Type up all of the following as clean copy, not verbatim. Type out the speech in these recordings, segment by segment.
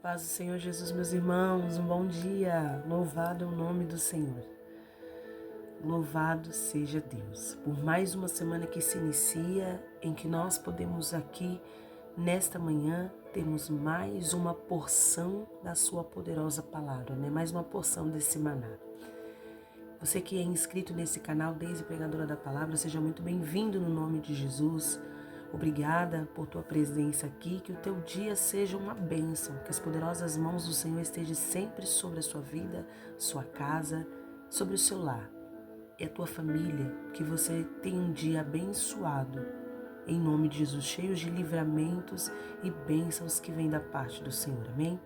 Paz do Senhor Jesus, meus irmãos, um bom dia. Louvado é o nome do Senhor. Louvado seja Deus por mais uma semana que se inicia, em que nós podemos aqui, nesta manhã, termos mais uma porção da sua poderosa palavra, né? Mais uma porção desse maná. Você que é inscrito nesse canal, Deise Pregadora da Palavra, seja muito bem-vindo no nome de Jesus. Obrigada por tua presença aqui, que o teu dia seja uma bênção, que as poderosas mãos do Senhor estejam sempre sobre a sua vida, sua casa, sobre o seu lar e a tua família, que você tenha um dia abençoado, em nome de Jesus, cheios de livramentos e bênçãos que vêm da parte do Senhor, amém?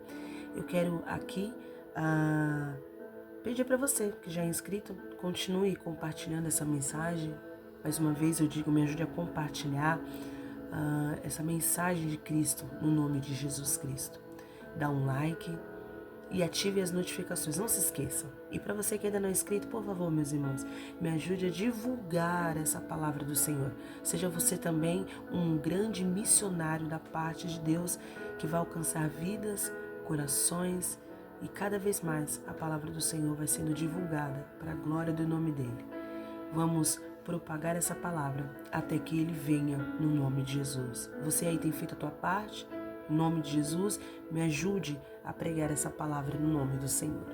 Eu quero aqui pedir para você que já é inscrito, continue compartilhando essa mensagem. Mais uma vez eu digo, me ajude a compartilhar essa mensagem de Cristo no nome de Jesus Cristo. Dá um like e ative as notificações, não se esqueçam. E para você que ainda não é inscrito, por favor, meus irmãos, me ajude a divulgar essa palavra do Senhor. Seja você também um grande missionário da parte de Deus que vai alcançar vidas, corações e cada vez mais a palavra do Senhor vai sendo divulgada para a glória do nome dele. Vamos propagar essa palavra até que ele venha no nome de Jesus. Você aí tem feito a tua parte? Em nome de Jesus, me ajude a pregar essa palavra no nome do Senhor.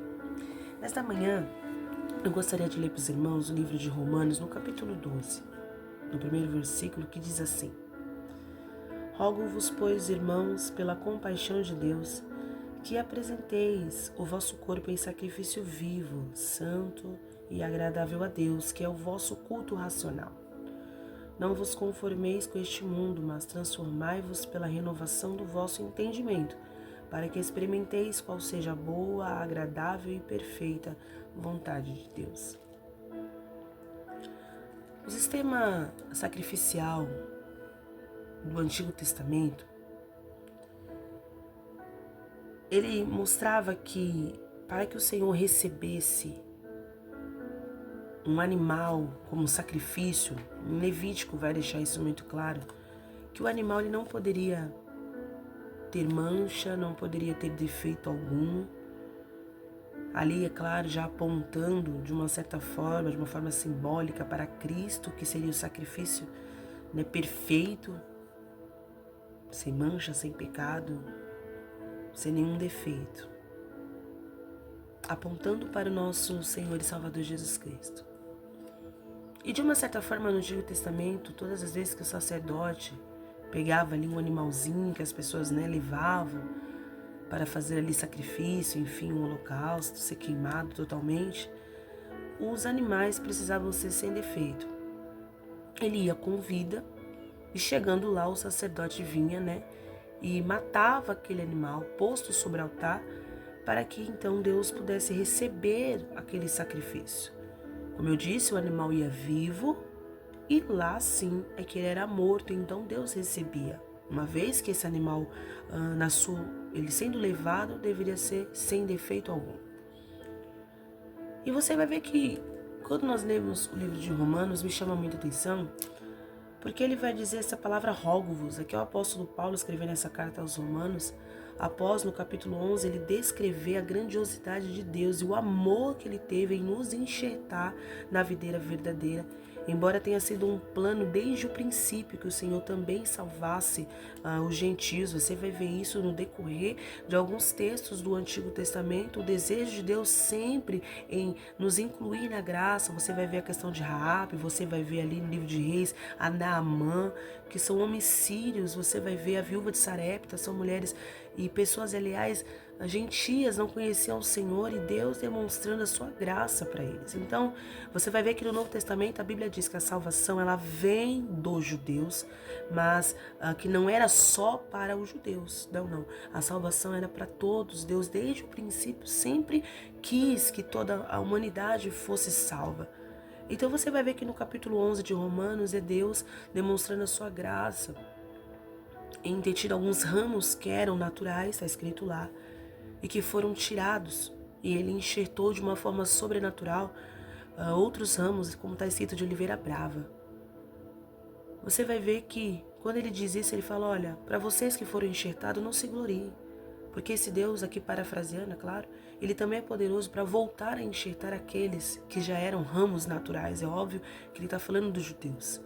Nesta manhã, eu gostaria de ler para os irmãos o livro de Romanos, no capítulo 12, no primeiro versículo, que diz assim: Rogo-vos, pois, irmãos, pela compaixão de Deus, que apresenteis o vosso corpo em sacrifício vivo, santo e agradável a Deus, que é o vosso culto racional. Não vos conformeis com este mundo, mas transformai-vos pela renovação do vosso entendimento, para que experimenteis qual seja a boa, agradável e perfeita vontade de Deus. O sistema sacrificial do Antigo Testamento, ele mostrava que para que o Senhor recebesse um animal como sacrifício, em Levítico vai deixar isso muito claro, que o animal ele não poderia ter mancha, não poderia ter defeito algum. Ali, é claro, já apontando de uma certa forma, de uma forma simbólica para Cristo, que seria o sacrifício, né, perfeito, sem mancha, sem pecado, sem nenhum defeito, apontando para o nosso Senhor e Salvador Jesus Cristo. E de uma certa forma no Antigo Testamento, todas as vezes que o sacerdote pegava ali um animalzinho que as pessoas, né, levavam para fazer ali sacrifício, enfim, um holocausto, ser queimado totalmente, os animais precisavam ser sem defeito. Ele ia com vida e chegando lá o sacerdote vinha, né, e matava aquele animal posto sobre o altar para que então Deus pudesse receber aquele sacrifício. Como eu disse, o animal ia vivo e lá sim é que ele era morto, então Deus recebia. Uma vez que esse animal, ele sendo levado, deveria ser sem defeito algum. E você vai ver que quando nós lemos o livro de Romanos, me chama muita atenção, porque ele vai dizer essa palavra rogo-vos. Aqui é o apóstolo Paulo escrevendo essa carta aos Romanos. Após, no capítulo 11, ele descrever a grandiosidade de Deus e o amor que ele teve em nos enxertar na videira verdadeira. Embora tenha sido um plano desde o princípio que o Senhor também salvasse os gentios, você vai ver isso no decorrer de alguns textos do Antigo Testamento, o desejo de Deus sempre em nos incluir na graça. Você vai ver a questão de Raabe, você vai ver ali no livro de Reis, a Naamã, que são homens sírios, você vai ver a viúva de Sarepta, são mulheres e pessoas, aliás, gentias, não conheciam o Senhor e Deus demonstrando a sua graça para eles. Então, você vai ver que no Novo Testamento a Bíblia diz que a salvação ela vem dos judeus, mas que não era só para os judeus. Não. A salvação era para todos. Deus, desde o princípio, sempre quis que toda a humanidade fosse salva. Então, você vai ver que no capítulo 11 de Romanos é Deus demonstrando a sua graça em ter tido alguns ramos que eram naturais, está escrito lá, e que foram tirados, e ele enxertou de uma forma sobrenatural outros ramos, como está escrito, de oliveira brava. Você vai ver que quando ele diz isso, ele fala: olha, para vocês que foram enxertados, não se gloriem, Porque esse Deus, aqui parafraseando, é claro, ele também é poderoso para voltar a enxertar aqueles que já eram ramos naturais. É óbvio que ele está falando dos judeus.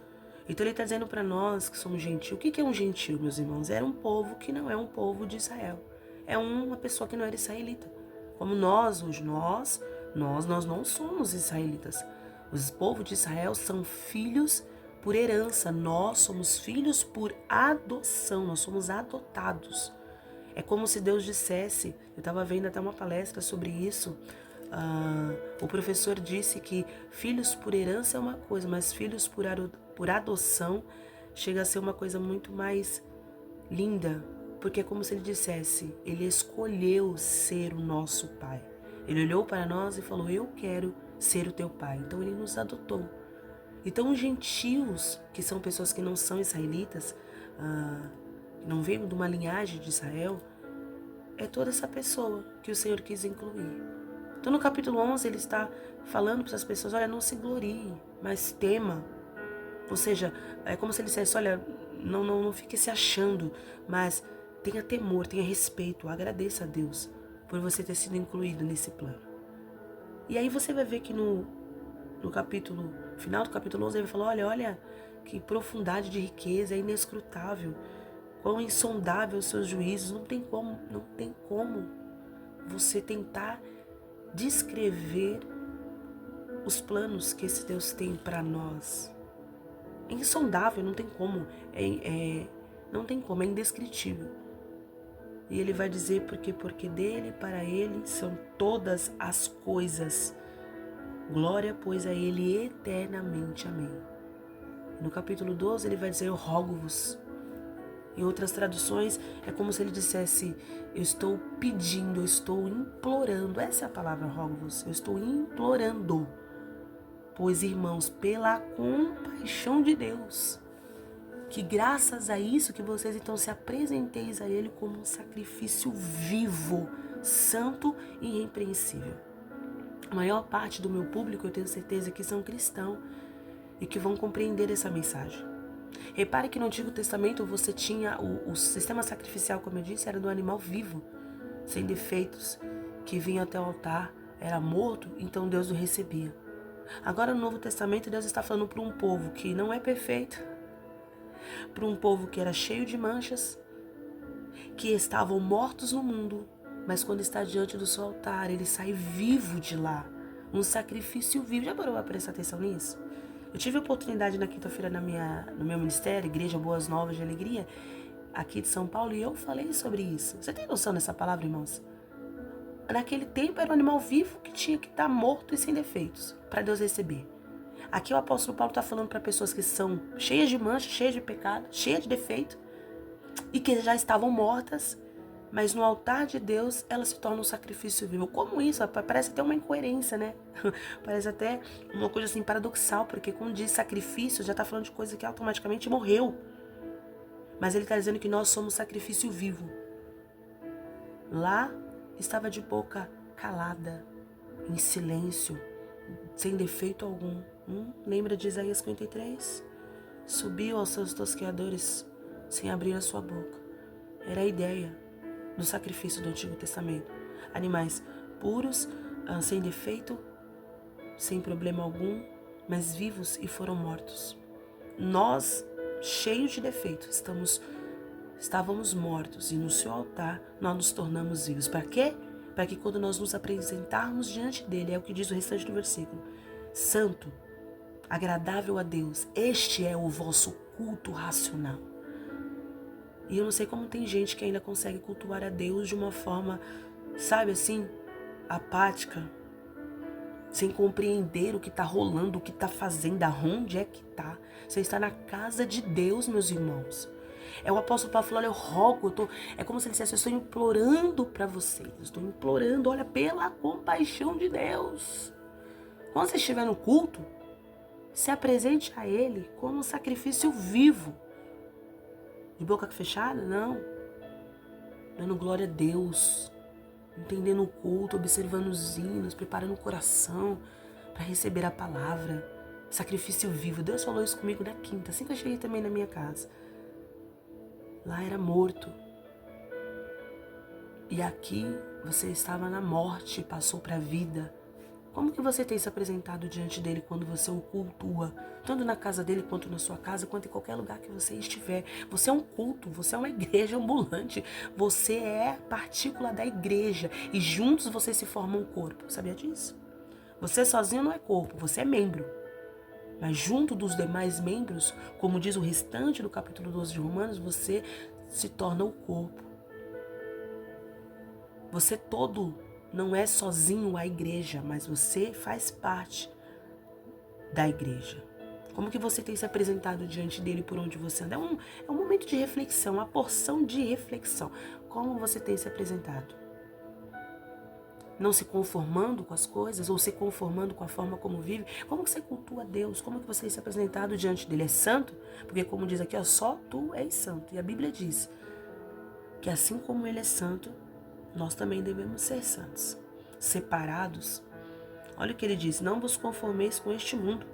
Então ele está dizendo para nós que somos gentios. O que é um gentio, meus irmãos? Era um povo que não é um povo de Israel. É uma pessoa que não era israelita. Como nós hoje, nós não somos israelitas. Os povos de Israel são filhos por herança. Nós somos filhos por adoção. Nós somos adotados. É como se Deus dissesse, eu estava vendo até uma palestra sobre isso, o professor disse que filhos por herança é uma coisa, mas filhos por adoção chega a ser uma coisa muito mais linda, porque é como se ele dissesse, ele escolheu ser o nosso pai. Ele olhou para nós e falou, eu quero ser o teu pai. Então ele nos adotou. Então os gentios, que são pessoas que não são israelitas, não veio de uma linhagem de Israel, é toda essa pessoa que o Senhor quis incluir. Então no capítulo 11 ele está falando para as pessoas, olha, não se glorie, mas tema. Ou seja, é como se ele dissesse, olha, não fique se achando, mas tenha temor, tenha respeito, agradeça a Deus por você ter sido incluído nesse plano. E aí você vai ver que no final do capítulo 11 ele vai falar, olha que profundidade de riqueza, é inescrutável, quão insondável os seus juízos, não tem como você tentar descrever os planos que esse Deus tem para nós. É insondável, não tem como, não tem como, é indescritível. E ele vai dizer porque dele, para ele, são todas as coisas. Glória, pois, a ele eternamente. Amém. No capítulo 12 ele vai dizer, eu rogo-vos. Em outras traduções, é como se ele dissesse, eu estou pedindo, eu estou implorando. Essa é a palavra, rogo-vos. Eu estou implorando. Pois, irmãos, pela compaixão de Deus, que graças a isso que vocês então se apresenteis a Ele como um sacrifício vivo, santo e irrepreensível. A maior parte do meu público, eu tenho certeza que são cristãos e que vão compreender essa mensagem. Repare que no Antigo Testamento você tinha o sistema sacrificial, como eu disse, era do animal vivo, sem defeitos, que vinha até o altar, era morto, então Deus o recebia. Agora no Novo Testamento Deus está falando para um povo que não é perfeito, para um povo que era cheio de manchas, que estavam mortos no mundo, mas quando está diante do seu altar, ele sai vivo de lá, um sacrifício vivo. Já parou para prestar atenção nisso? Eu tive a oportunidade na quinta-feira no meu ministério, Igreja Boas Novas de Alegria, aqui de São Paulo, e eu falei sobre isso. Você tem noção dessa palavra, irmãos? Naquele tempo era um animal vivo que tinha que estar morto e sem defeitos, para Deus receber. Aqui o apóstolo Paulo está falando para pessoas que são cheias de mancha, cheias de pecado, cheias de defeito, e que já estavam mortas, mas no altar de Deus elas se tornam um sacrifício vivo. Como isso? Parece até uma incoerência, né? Parece até uma coisa assim paradoxal, porque quando diz sacrifício, já está falando de coisa que automaticamente morreu. Mas ele está dizendo que nós somos sacrifício vivo. Lá estava de boca calada, em silêncio, sem defeito algum. Lembra de Isaías 53? Subiu aos seus tosqueadores sem abrir a sua boca. Era a ideia do sacrifício do Antigo Testamento. Animais puros, sem defeito, sem problema algum, mas vivos e foram mortos. Nós, cheios de defeito, estávamos mortos e no seu altar nós nos tornamos vivos. Para quê? Para que quando nós nos apresentarmos diante dele, é o que diz o restante do versículo, santo, agradável a Deus, este é o vosso culto racional. E eu não sei como tem gente que ainda consegue cultuar a Deus de uma forma, sabe assim, apática, sem compreender o que está rolando, o que está fazendo, aonde é que está. Você está na casa de Deus, meus irmãos. É o apóstolo Paulo falando, eu rogo, é como se ele dissesse, eu estou implorando para vocês, eu estou implorando, olha, pela compaixão de Deus. Quando você estiver no culto, se apresente a Ele como um sacrifício vivo. De boca fechada? Não. Dando glória a Deus. Entendendo o culto, observando os hinos, preparando o coração para receber a palavra. Sacrifício vivo. Deus falou isso comigo na quinta, assim que eu cheguei também na minha casa. Lá era morto. E aqui você estava na morte e passou para a vida. Como que você tem se apresentado diante dele quando você o cultua? Tanto na casa dele, quanto na sua casa, quanto em qualquer lugar que você estiver. Você é um culto, você é uma igreja ambulante. Você é partícula da igreja. E juntos vocês se formam um corpo. Sabia disso? Você sozinho não é corpo, você é membro. Mas junto dos demais membros, como diz o restante do capítulo 12 de Romanos, você se torna o corpo. Você todo não é sozinho a igreja, mas você faz parte da igreja. Como que você tem se apresentado diante dele por onde você anda? É um momento de reflexão, uma porção de reflexão. Como você tem se apresentado? Não se conformando com as coisas ou se conformando com a forma como vive? Como que você cultua Deus? Como que você tem se apresentado diante dele? É santo? Porque como diz aqui, ó, só tu és santo. E a Bíblia diz que assim como ele é santo, nós também devemos ser santos, separados. Olha o que ele diz: não vos conformeis com este mundo.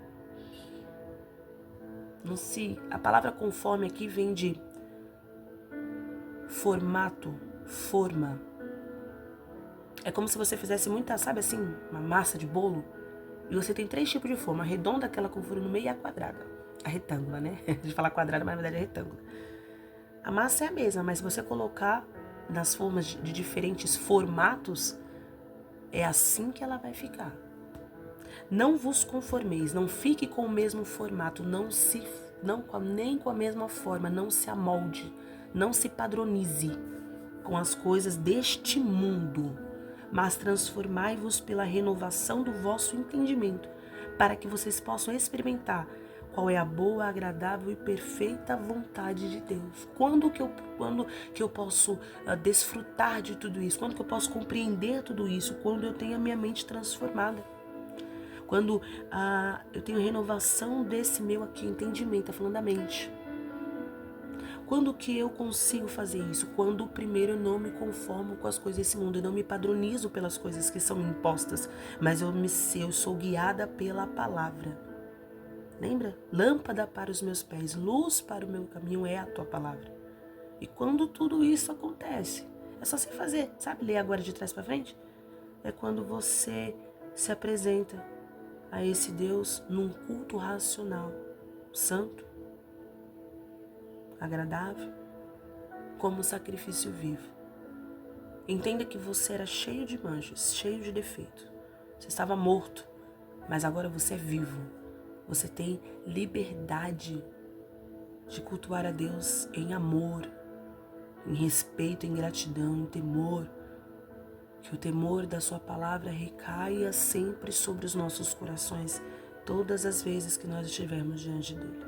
A palavra conforme aqui vem de formato, forma. É como se você fizesse muita, sabe assim, uma massa de bolo. E você tem 3 tipos de forma: a redonda, aquela com furo no meio, e a quadrada. A retângula, né? A gente fala quadrada, mas na verdade é retângula. A massa é a mesma, mas se você colocar nas formas de diferentes formatos, é assim que ela vai ficar. Não vos conformeis, não fique com o mesmo formato, nem com a mesma forma, não se amolde, não se padronize com as coisas deste mundo, mas transformai-vos pela renovação do vosso entendimento, para que vocês possam experimentar qual é a boa, agradável e perfeita vontade de Deus. Quando que eu posso desfrutar de tudo isso? Quando que eu posso compreender tudo isso? Quando eu tenho a minha mente transformada. Quando eu tenho renovação desse meu aqui, entendimento, tá falando da mente. Quando que eu consigo fazer isso? Quando primeiro eu não me conformo com as coisas desse mundo, eu não me padronizo pelas coisas que são impostas, mas eu sou guiada pela palavra. Lembra? Lâmpada para os meus pés, luz para o meu caminho é a tua palavra. E quando tudo isso acontece, é só você fazer, sabe? Ler agora de trás para frente. É quando você se apresenta a esse Deus num culto racional, santo, agradável, como sacrifício vivo. Entenda que você era cheio de manchas, cheio de defeito. Você estava morto, mas agora você é vivo. Você tem liberdade de cultuar a Deus em amor, em respeito, em gratidão, em temor. Que o temor da sua palavra recaia sempre sobre os nossos corações, todas as vezes que nós estivermos diante dele.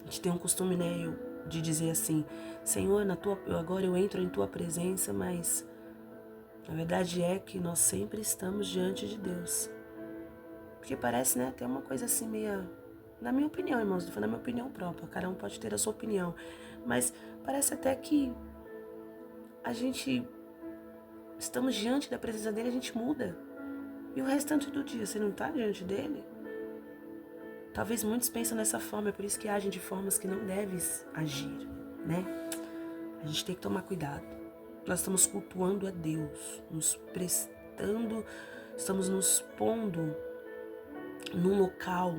A gente tem um costume, né, de dizer assim: Senhor, agora eu entro em tua presença, mas a verdade é que nós sempre estamos diante de Deus. Porque parece, né, tem uma coisa assim meio... Na minha opinião, irmãos, estou falando na minha opinião própria, cada um pode ter a sua opinião, mas parece até que a gente... Estamos diante da presença dele, a gente muda. E o restante do dia, você não está diante dele? Talvez muitos pensam dessa forma, é por isso que agem de formas que não deves agir, né? A gente tem que tomar cuidado. Nós estamos cultuando a Deus, nos prestando, estamos nos pondo num local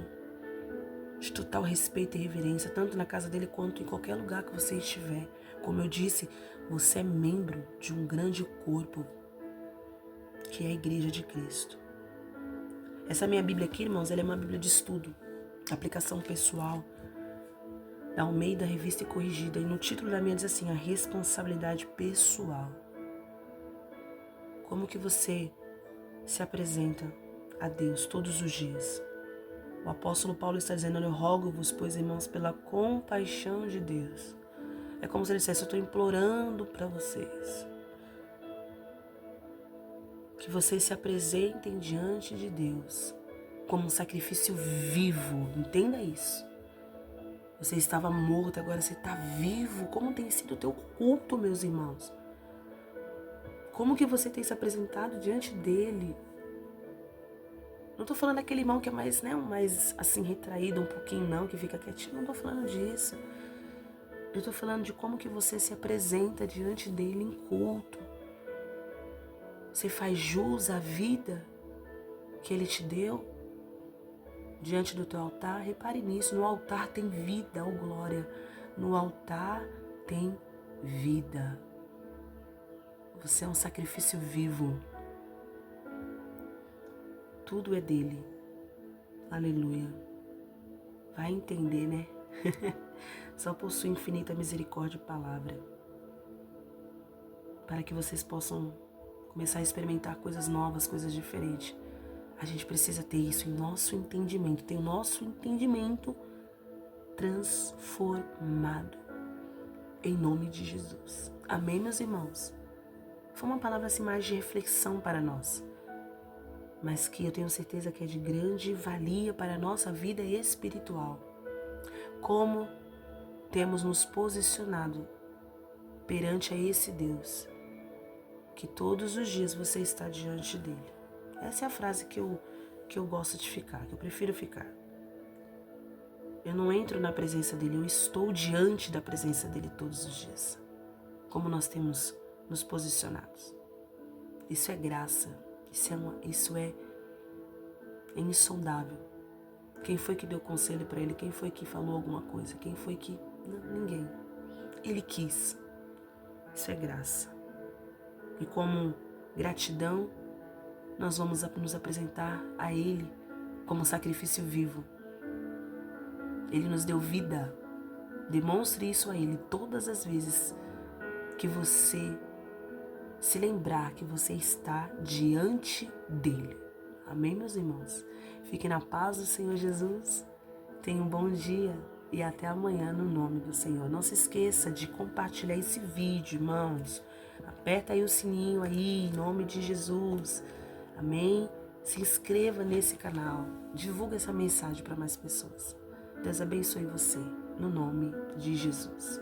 de total respeito e reverência, tanto na casa dele quanto em qualquer lugar que você estiver. Como eu disse, você é membro de um grande corpo, que é a Igreja de Cristo. Essa minha Bíblia aqui, irmãos, ela é uma Bíblia de estudo, aplicação pessoal, da Almeida Revista e Corrigida. E no título da minha diz assim: a responsabilidade pessoal. Como que você se apresenta a Deus todos os dias? O apóstolo Paulo está dizendo: eu rogo-vos, pois, irmãos, pela compaixão de Deus. É como se ele dissesse: eu estou implorando para vocês que vocês se apresentem diante de Deus como um sacrifício vivo. Entenda isso. Você estava morto, agora você está vivo. Como tem sido o teu culto, meus irmãos? Como que você tem se apresentado diante dele? Não tô falando daquele irmão que é mais assim, retraído um pouquinho, não, que fica quietinho. Não tô falando disso. Eu estou falando de como que você se apresenta diante dele em culto. Você faz jus à vida que ele te deu diante do teu altar? Repare nisso, no altar tem vida, oh glória. No altar tem vida. Você é um sacrifício vivo. Tudo é dele. Aleluia. Vai entender, né? Só por sua infinita misericórdia e palavra. Para que vocês possam começar a experimentar coisas novas, coisas diferentes. A gente precisa ter isso em nosso entendimento. Ter o nosso entendimento transformado. Em nome de Jesus. Amém, meus irmãos? Foi uma palavra assim mais de reflexão para nós. Mas que eu tenho certeza que é de grande valia para a nossa vida espiritual. Como temos nos posicionado perante a esse Deus, que todos os dias você está diante dele. Essa é a frase que eu gosto de ficar, que eu prefiro ficar. Eu não entro na presença dele, eu estou diante da presença dele todos os dias. Como nós temos nos posicionados. Isso é graça, isso é insondável. Quem foi que deu conselho para ele? Quem foi que falou alguma coisa? Quem foi que... Não, ninguém. Ele quis. Isso é graça. E como gratidão, nós vamos nos apresentar a ele como sacrifício vivo. Ele nos deu vida. Demonstre isso a ele todas as vezes que você se lembrar que você está diante dele. Amém, meus irmãos? Fiquem na paz do Senhor Jesus. Tenham um bom dia e até amanhã no nome do Senhor. Não se esqueça de compartilhar esse vídeo, irmãos. Aperta aí o sininho aí, em nome de Jesus. Amém? Se inscreva nesse canal. Divulga essa mensagem para mais pessoas. Deus abençoe você, no nome de Jesus.